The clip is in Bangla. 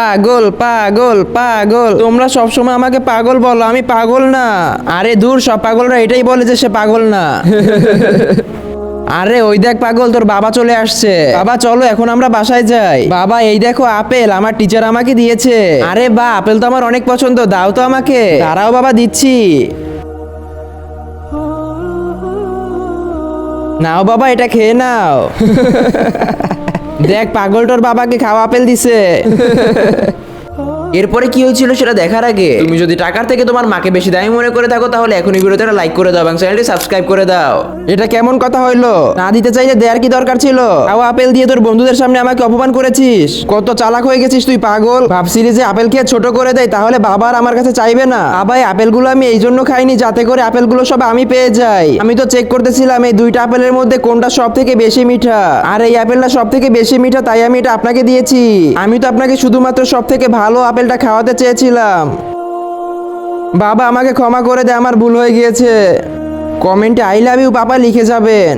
পাগল পাগল পাগল, তোমরা সবসময় আমাকে পাগল বলো, আমি পাগল না। আরে দূর, সব পাগলরা এটাই বলে যে সে পাগল না। আরে ওই দেখ পাগল, তোর বাবা চলে আসছে। বাবা চলো এখন আমরা বাসায় যাই। বাবা এই দেখো আপেল, আমার টিচার আমাকে দিয়েছে। আরে বা, আপেল তো আমার অনেক পছন্দ, দাও তো আমাকে। দাঁড়াও বাবা, দিচ্ছি। নাও বাবা, এটা খেয়ে নাও। দেখ পাগল, তোর বাবাকে খাওয়া আপেল দিছে। এরপরে কি হয়েছিল সেটা দেখার আগে তুমি যদি টাকার থেকে তোমার মাকে বেশি দামি মনে করে থাকো, তাহলে এখনই ভিডিওতে লাইক করে দাও এবং চ্যানেলটি সাবস্ক্রাইব করে দাও। এটা কেমন কথা হইলো? না দিতে চাইলে দেয়ার কি দরকার ছিল? খাওয়া আপেল দিয়ে তোর বন্ধুদের সামনে আমাকে অপমান করেছিস। কত চালাক হয়ে গেছিস তুই পাগল। ভাবছিলি যে আপেল খেয়ে ছোট করে দেয়, তাহলে বাবার আমার কাছে চাইবে না। বাবা এই আপেলগুলো আমি এই জন্য খাইনি যাতে করে আপেলগুলো সব আমি পেয়ে যাই। আমি তো চেক করতেছিলাম এই দুইটা আপেলের মধ্যে কোনটা সব থেকে বেশি মিঠা, আর এই আপেলটা সব থেকে বেশি মিঠা, তাই আমি এটা আপনাকে দিয়েছি। আমি তো আপনাকে শুধুমাত্র সব থেকে ভালো আপেলটা খাওয়াতে চেয়েছিলাম। বাবা আমাকে ক্ষমা করে দে, আমার ভুল হয়ে গিয়েছে। কমেন্টে আই লাভ ইউ পাপা লিখে যাবেন।